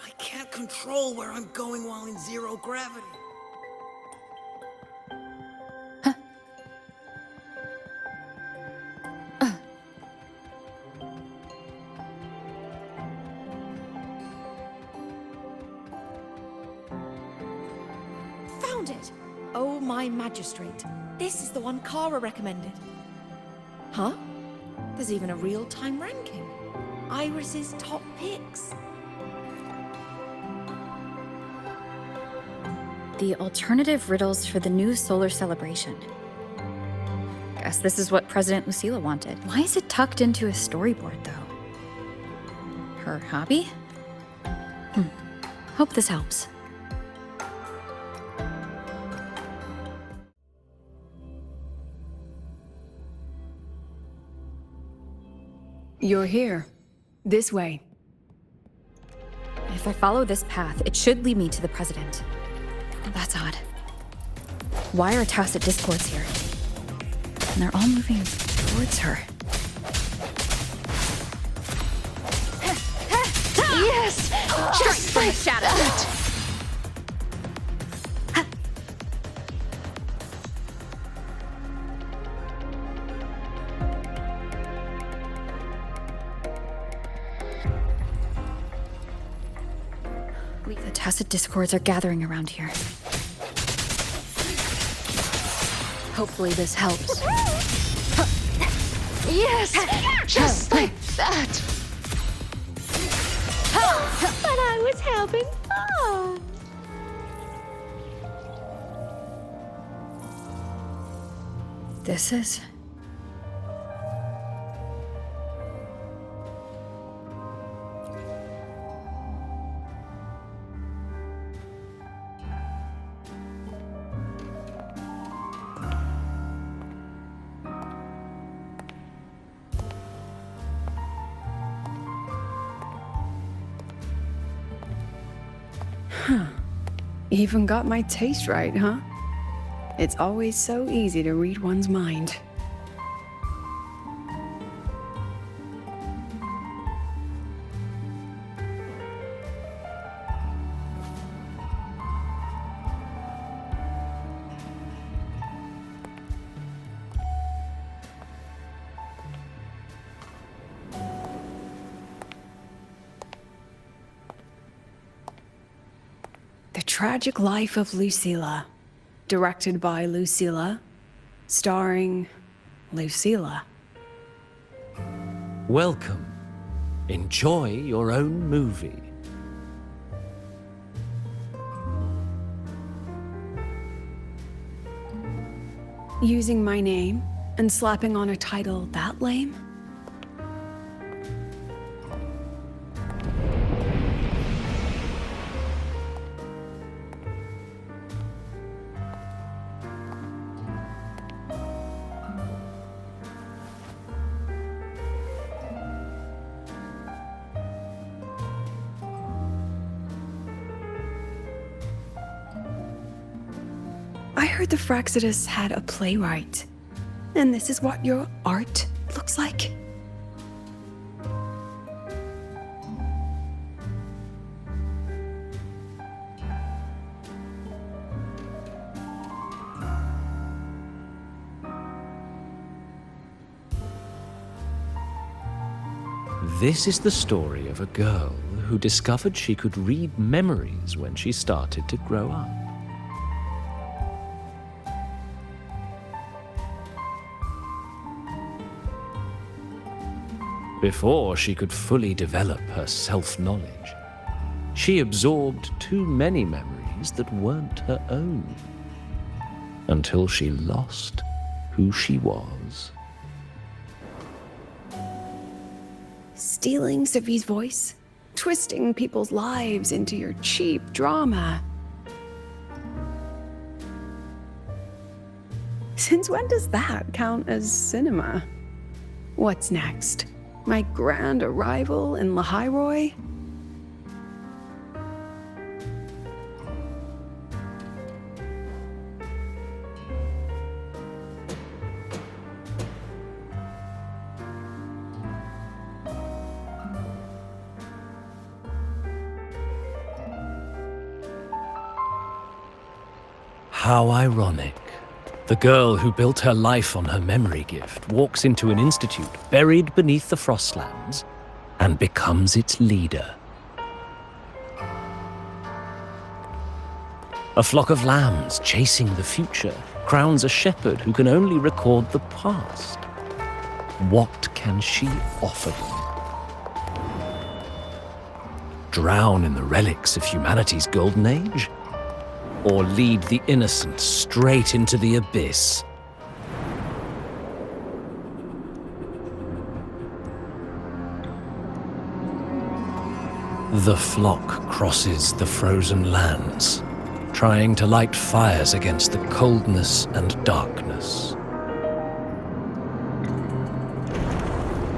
I can't control where I'm going while in zero gravity. Found it! Oh, my magistrate. This is the one Kara recommended. Huh? There's even a real-time ranking. Iris's top picks. The alternative riddles for the new solar celebration. Guess this is what President Lucilla wanted. Why is it tucked into a storyboard, though? Her hobby? Hope this helps. You're here. This way. If I follow this path, it should lead me to the president. That's odd. Why are tacit discords here? And they're all moving towards her. Yes! Just like that! The tacit discords are gathering around here. Hopefully this helps. Yes! Just like that! But I was having fun! This is... Even got my taste right, huh? It's always so easy to read one's mind. The Tragic Life of Lucilla. Directed by Lucilla. Starring Lucilla. Welcome. Enjoy your own movie. Using my name and slapping on a title that lame? I heard the Fraxidus had a playwright. And this is what your art looks like? This is the story of a girl who discovered she could read memories when she started to grow up. Before she could fully develop her self-knowledge, she absorbed too many memories that weren't her own, until she lost who she was. Stealing Sophie's voice? Twisting people's lives into your cheap drama? Since when does that count as cinema? What's next? My grand arrival in Lahiroy? How ironic. The girl who built her life on her memory gift walks into an institute buried beneath the Frostlands and becomes its leader. A flock of lambs chasing the future crowns a shepherd who can only record the past. What can she offer them? Drown in the relics of humanity's golden age? Or lead the innocent straight into the abyss? The flock crosses the frozen lands, trying to light fires against the coldness and darkness.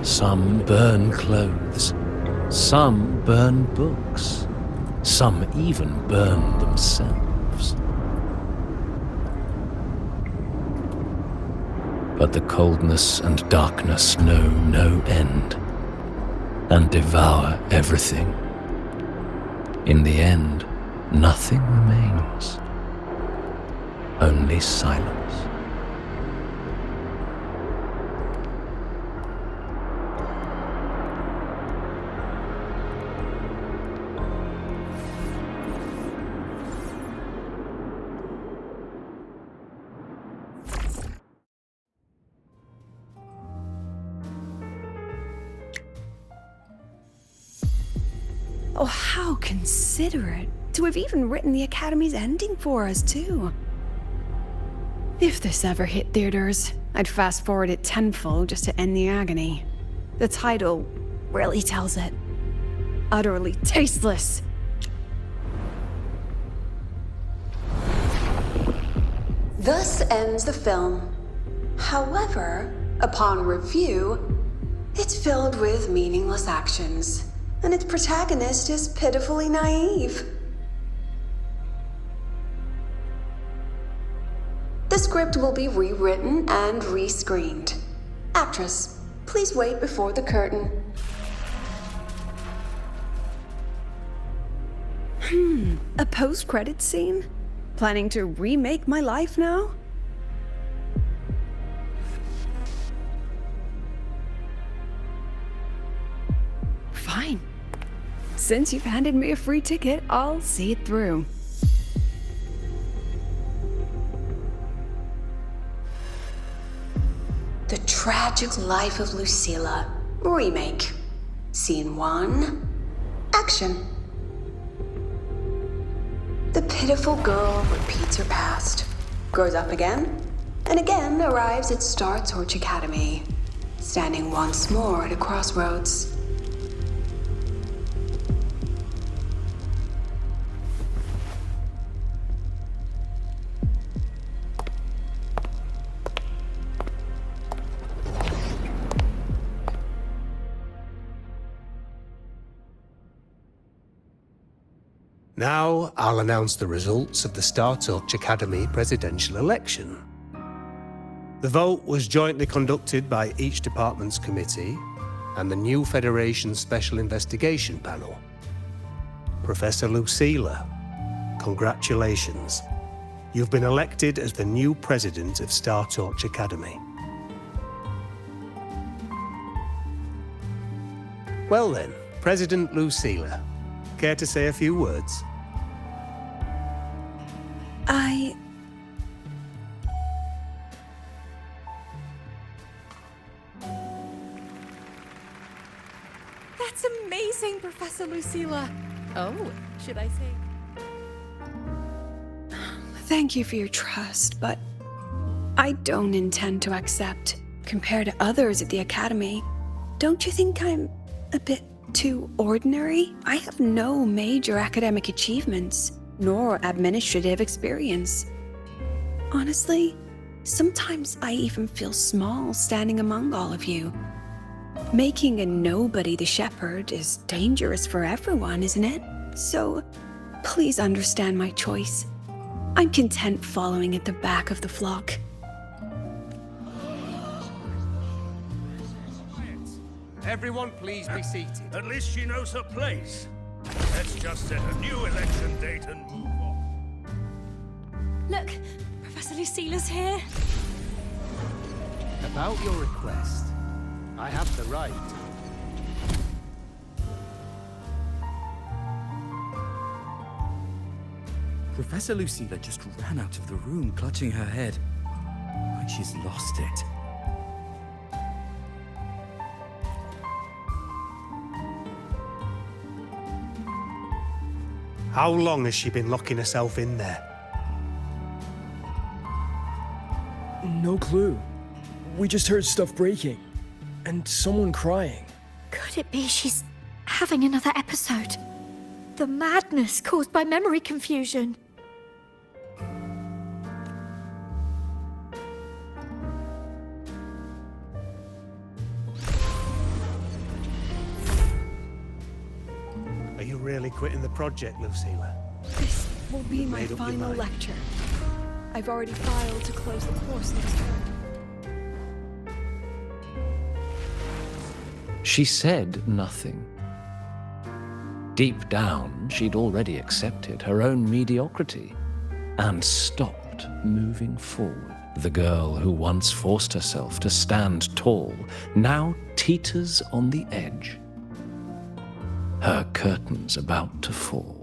Some burn clothes, some burn books, some even burn themselves. But the coldness and darkness know no end, and devour everything. In the end, nothing remains, only silence. Oh, how considerate to have even written the Academy's ending for us, too. If this ever hit theaters, I'd fast forward it tenfold just to end the agony. The title really tells it. Utterly tasteless. Thus ends the film. However, upon review, it's filled with meaningless actions, and its protagonist is pitifully naive. The script will be rewritten and rescreened. Actress, please wait before the curtain. A post-credits scene? Planning to remake my life now? Fine. Since you've handed me a free ticket, I'll see it through. The Tragic Life of Lucilla. Remake. Scene 1. Action. The pitiful girl repeats her past, grows up again, and again arrives at Star Torch Academy, standing once more at a crossroads. Now, I'll announce the results of the Star Torch Academy presidential election. The vote was jointly conducted by each department's committee and the new Federation's Special Investigation Panel. Professor Lucilla, congratulations. You've been elected as the new president of Star Torch Academy. Well then, President Lucilla, care to say a few words? That's amazing, Professor Lucilla. Oh, should I say? Thank you for your trust, but I don't intend to accept. Compared to others at the Academy, don't you think I'm a bit too ordinary? I have no major academic achievements, nor administrative experience. Honestly, sometimes I even feel small standing among all of you. Making a nobody the shepherd is dangerous for everyone, isn't it? So, please understand my choice. I'm content following at the back of the flock. Everyone please be seated. At least she knows her place. Let's just set a new election date and move on. Look, Professor Lucila's here. About your request, I have the right. Professor Lucila just ran out of the room, clutching her head. Like she's lost it. How long has she been locking herself in there? No clue. We just heard stuff breaking. And someone crying. Could it be she's having another episode? The madness caused by memory confusion. Are you really quitting the project, Lucila? This will be my Made up your final mind. lecture. I've already filed to close the course next term. She said nothing. Deep down, she'd already accepted her own mediocrity and stopped moving forward. The girl who once forced herself to stand tall now teeters on the edge. Her curtains about to fall.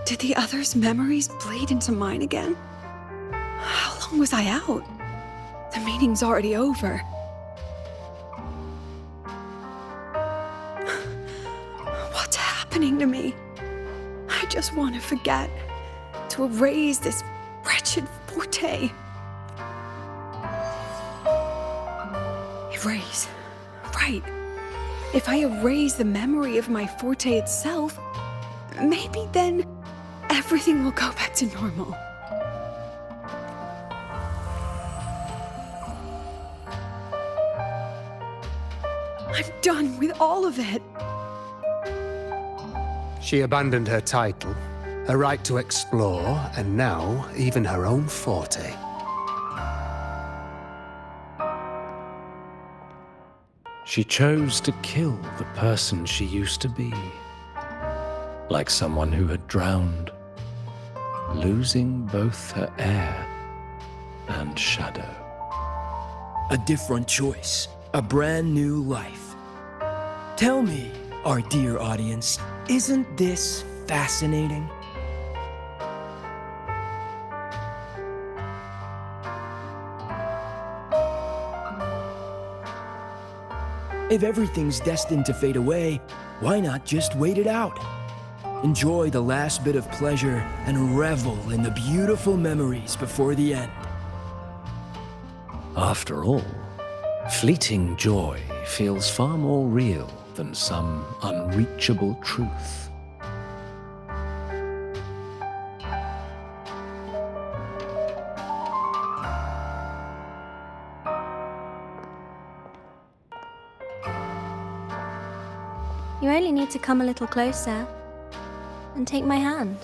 Did the others' memories bleed into mine again? How long was I out? The meeting's already over. What's happening to me? I just want to forget, to erase this wretched forte. Erase. Right. If I erase the memory of my forte itself, maybe then everything will go back to normal. I'm done with all of it. She abandoned her title, her right to explore, and now even her own forte. She chose to kill the person she used to be. Like someone who had drowned, losing both her air and shadow. A different choice. A brand new life. Tell me, our dear audience, isn't this fascinating? If everything's destined to fade away, why not just wait it out? Enjoy the last bit of pleasure and revel in the beautiful memories before the end. After all, fleeting joy feels far more real than some unreachable truth. You only need to come a little closer and take my hand.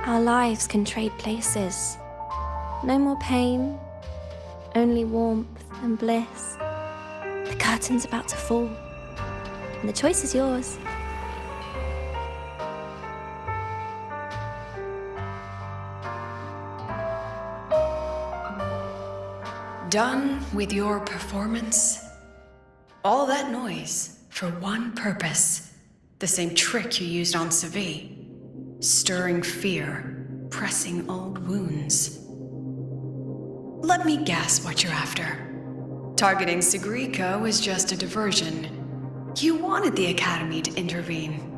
Our lives can trade places. No more pain, only warmth and bliss. The curtain's about to fall, and the choice is yours. Done with your performance? All that noise for one purpose. The same trick you used on Savi. Stirring fear, pressing old wounds. Let me guess what you're after. Targeting Sigrika was just a diversion. You wanted the Academy to intervene.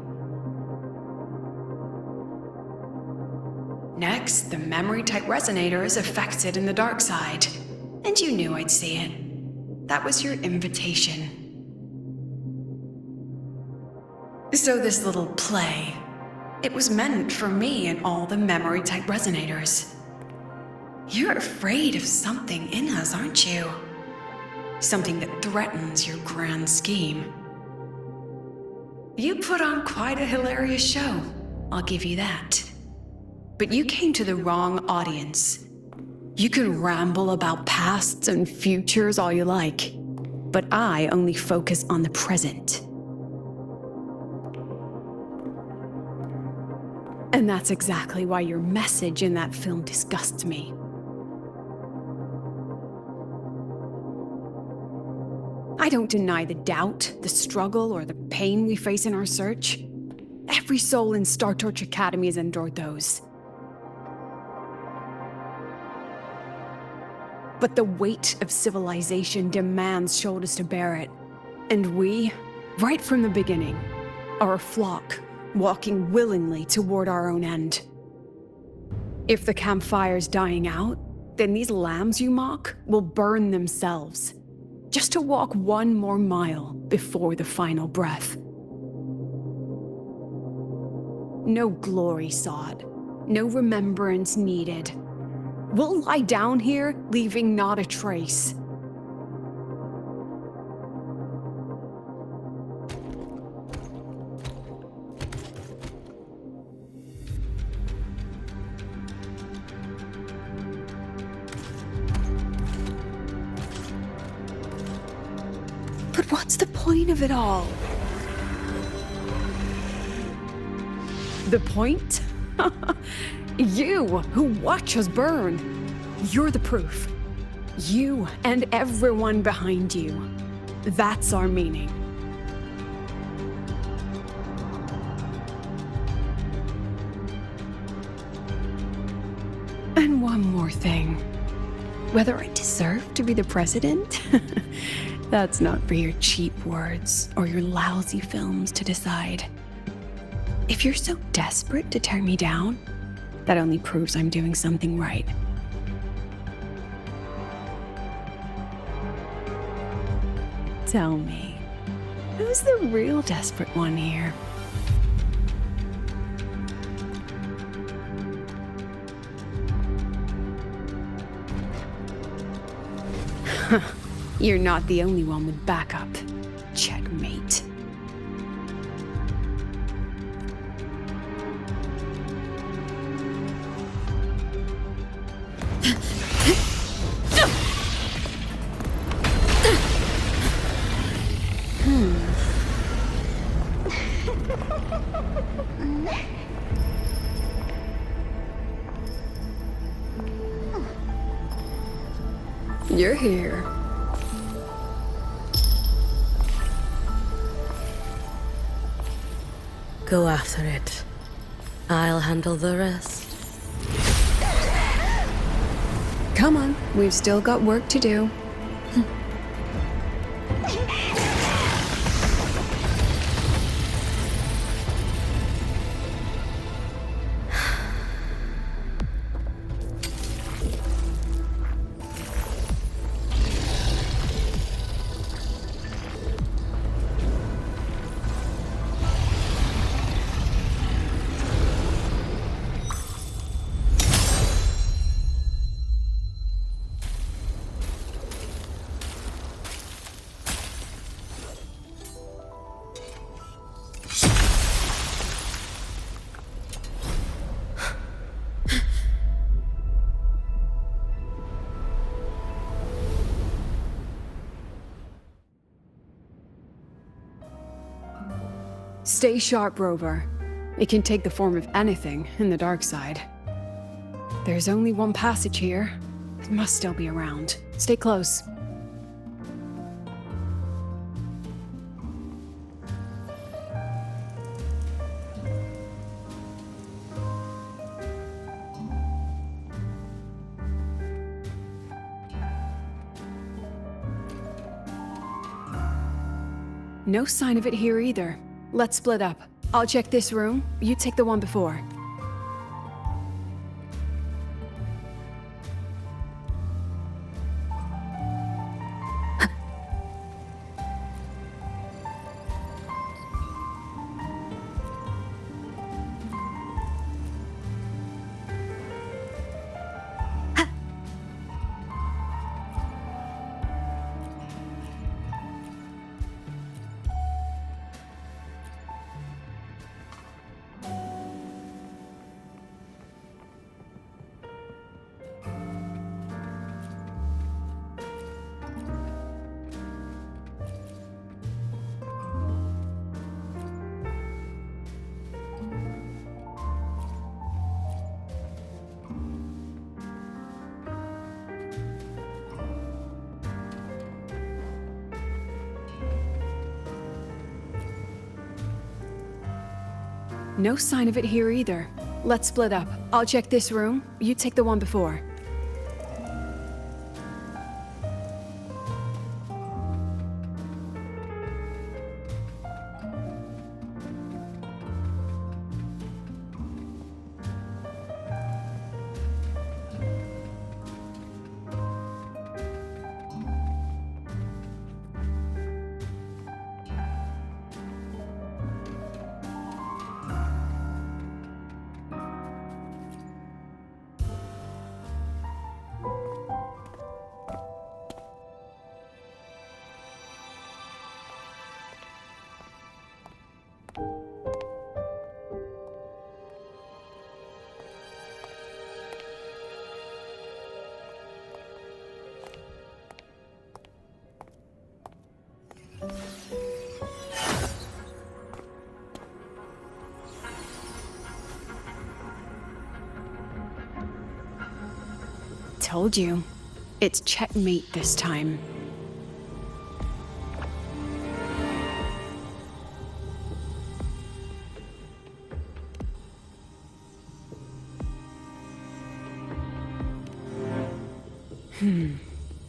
Next, the memory-type resonator is affected in the dark side. And you knew I'd see it. That was your invitation. So this little play, it was meant for me and all the memory-type resonators. You're afraid of something in us, aren't you? Something that threatens your grand scheme. You put on quite a hilarious show, I'll give you that. But you came to the wrong audience. You can ramble about pasts and futures all you like, but I only focus on the present. And that's exactly why your message in that film disgusts me. I don't deny the doubt, the struggle, or the pain we face in our search. Every soul in Star Torch Academy has endured those. But the weight of civilization demands shoulders to bear it. And we, right from the beginning, are a flock, walking willingly toward our own end. If the campfire's dying out, then these lambs you mock will burn themselves, just to walk one more mile before the final breath. No glory sought, no remembrance needed. We'll lie down here, leaving not a trace. But what's the point of it all? The point? You, who watch us burn. You're the proof. You and everyone behind you. That's our meaning. And one more thing. Whether I deserve to be the president? That's not for your cheap words or your lousy films to decide. If you're so desperate to tear me down, that only proves I'm doing something right. Tell me, who's the real desperate one here? You're not the only one with backup. Checkmate. You're here. Go after it. I'll handle the rest. Come on, we've still got work to do. Stay sharp, Rover. It can take the form of anything in the dark side. There's only one passage here. It must still be around. Stay close. No sign of it here either. Let's split up. I'll check this room. You take the one before. No sign of it here either. Let's split up. I'll check this room. You take the one before. Told you. It's checkmate this time.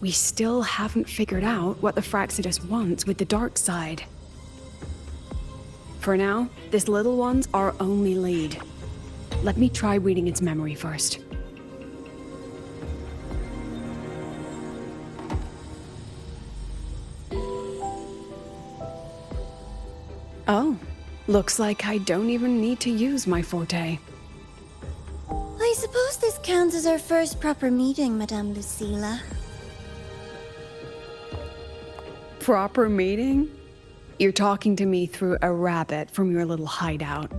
We still haven't figured out what the Fraxidus wants with the dark side. For now, this little one's our only lead. Let me try reading its memory first. Oh, looks like I don't even need to use my forte. I suppose this counts as our first proper meeting, Madame Lucilla. Proper meeting? You're talking to me through a rabbit from your little hideout.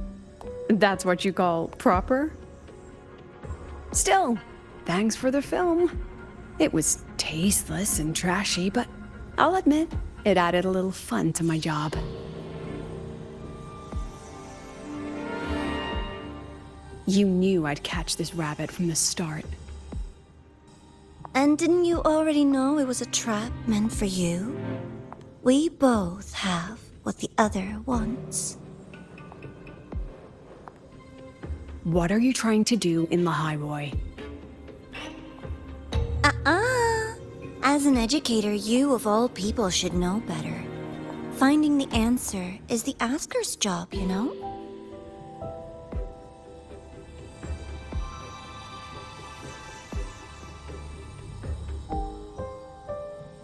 That's what you call proper? Still, thanks for the film. It was tasteless and trashy, but I'll admit, it added a little fun to my job. You knew I'd catch this rabbit from the start. And didn't you already know it was a trap meant for you? We both have what the other wants. What are you trying to do in the Highway? As an educator, you of all people should know better. Finding the answer is the asker's job, you know?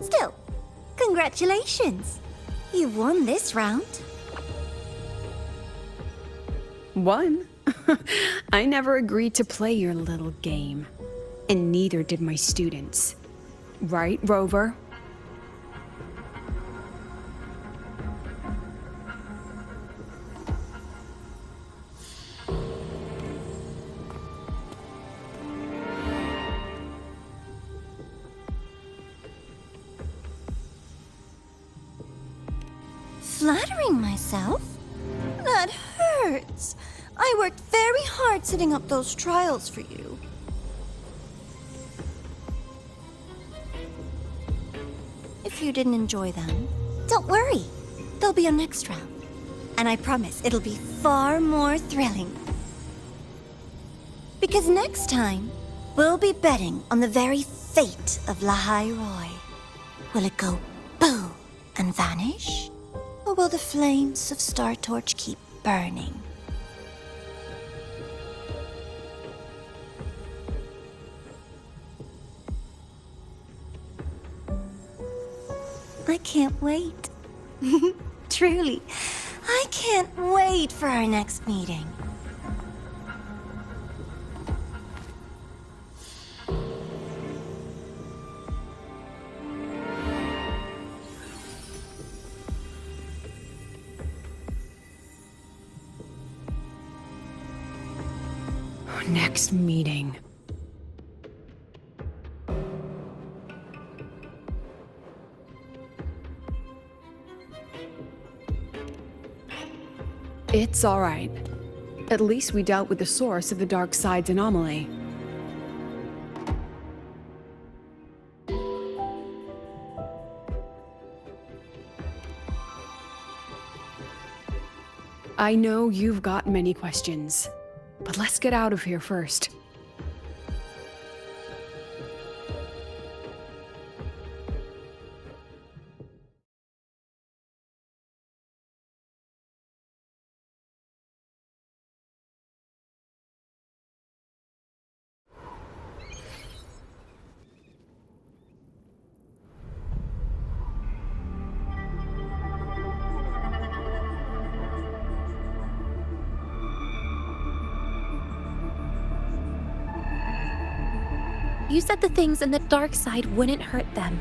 Still, congratulations! You won this round. Won? I never agreed to play your little game. And neither did my students. Right, Rover? Flattering myself? That hurts. I worked very hard setting up those trials for you. If you didn't enjoy them, don't worry. There'll be a next round. And I promise it'll be far more thrilling. Because next time, we'll be betting on the very fate of Lahai Roy. Will it go boo and vanish? Or will the flames of Star Torch keep burning? I can't wait. Truly, I can't wait for our next meeting. Next meeting. It's all right. At least we dealt with the source of the dark side's anomaly. I know you've got many questions, but let's get out of here first. You said the things in the dark side wouldn't hurt them.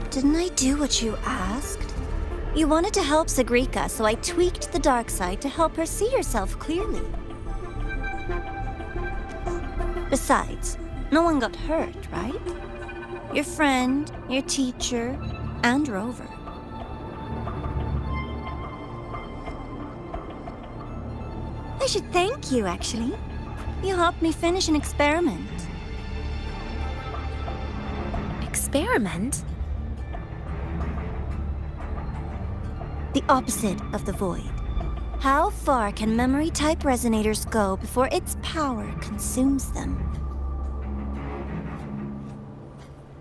Didn't I do what you asked? You wanted to help Sagrika, so I tweaked the dark side to help her see herself clearly. Besides, no one got hurt, right? Your friend, your teacher, and Rover. I should thank you, actually. You helped me finish an experiment. Experiment? The opposite of the void. How far can memory-type resonators go before its power consumes them?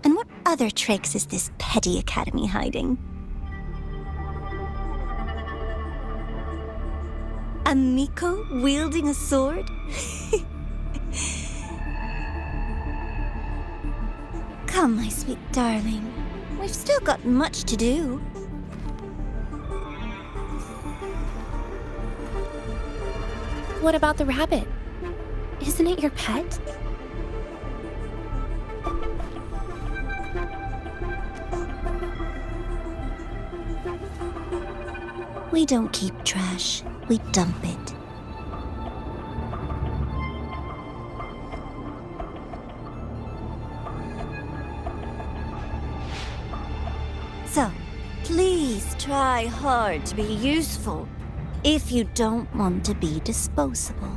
And what other tricks is this petty academy hiding? A Miko wielding a sword? Come, my sweet darling. We've still got much to do. What about the rabbit? Isn't it your pet? We don't keep trash, we dump it. So, please try hard to be useful if you don't want to be disposable.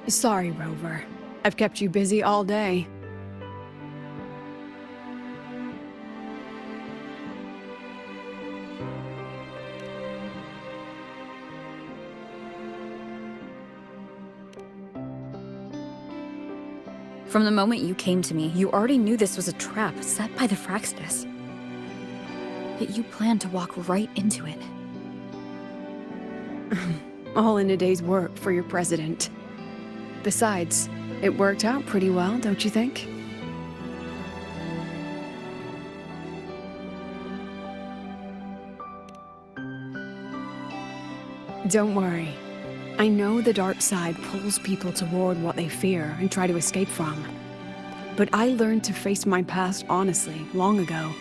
Sorry, Rover. I've kept you busy all day. From the moment you came to me, you already knew this was a trap set by the Fraxidus. Yet you planned to walk right into it. All in a day's work for your president. Besides, it worked out pretty well, don't you think? Don't worry. I know the dark side pulls people toward what they fear and try to escape from. But I learned to face my past honestly long ago.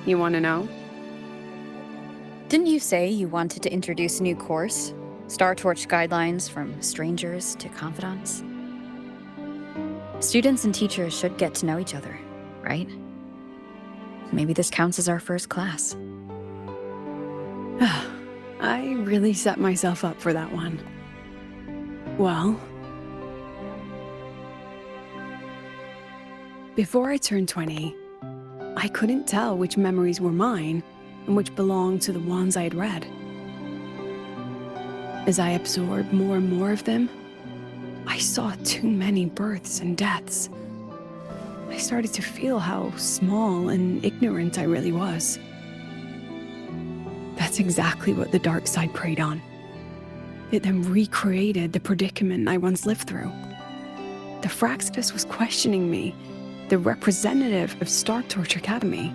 You want to know? Didn't you say you wanted to introduce a new course? Star Torch guidelines from strangers to confidants? Students and teachers should get to know each other, right? Maybe this counts as our first class. I really set myself up for that one. Well, before I turned 20, I couldn't tell which memories were mine and which belonged to the ones I had read. As I absorbed more and more of them, I saw too many births and deaths. I started to feel how small and ignorant I really was. That's exactly what the dark side preyed on. It then recreated the predicament I once lived through. The Fraxidus was questioning me, the representative of Star Torch Academy.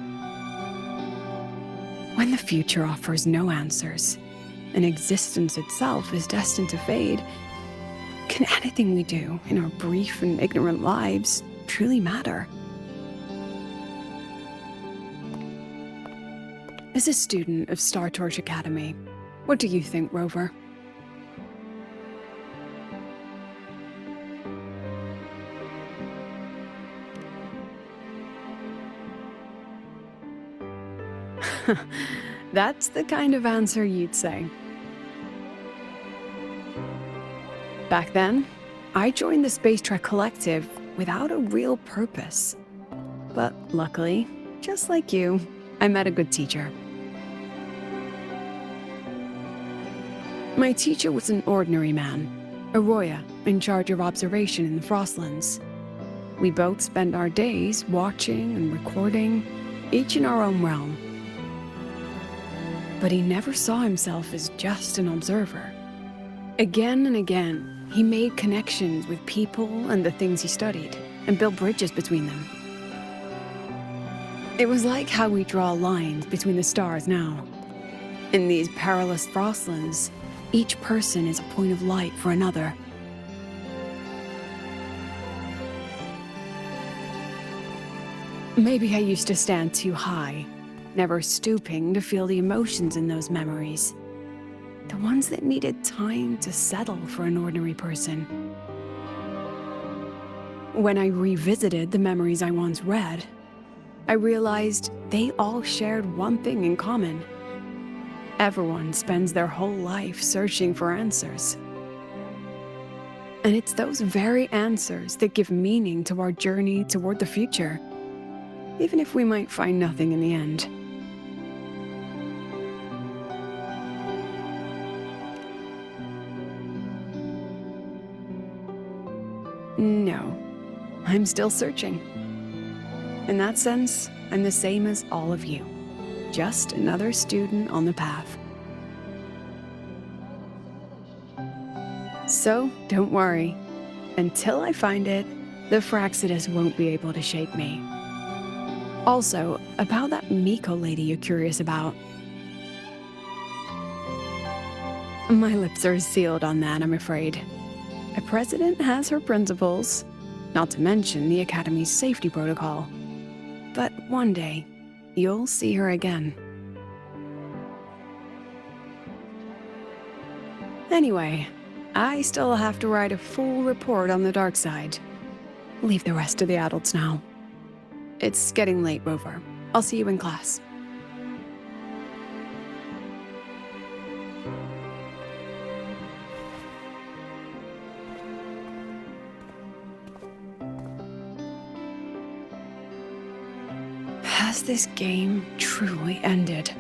When the future offers no answers, and existence itself is destined to fade, can anything we do in our brief and ignorant lives truly matter? As a student of Star Torch Academy, what do you think, Rover? That's the kind of answer you'd say. Back then, I joined the Space Trek Collective without a real purpose. But luckily, just like you, I met a good teacher. My teacher was an ordinary man, Arroya, in charge of observation in the Frostlands. We both spent our days watching and recording, each in our own realm. But he never saw himself as just an observer. Again and again, he made connections with people and the things he studied, and built bridges between them. It was like how we draw lines between the stars now. In these perilous Frostlands, each person is a point of light for another. Maybe I used to stand too high, never stooping to feel the emotions in those memories. The ones that needed time to settle for an ordinary person. When I revisited the memories I once read, I realized they all shared one thing in common. Everyone spends their whole life searching for answers. And it's those very answers that give meaning to our journey toward the future, even if we might find nothing in the end. No, I'm still searching. In that sense, I'm the same as all of you. Just another student on the path. So, don't worry. Until I find it, the Fraxidus won't be able to shake me. Also, about that Miko lady you're curious about. My lips are sealed on that, I'm afraid. A president has her principles, not to mention the Academy's safety protocol. But one day, you'll see her again. Anyway, I still have to write a full report on the dark side. Leave the rest to the adults now. It's getting late, Rover. I'll see you in class. Has this game truly ended?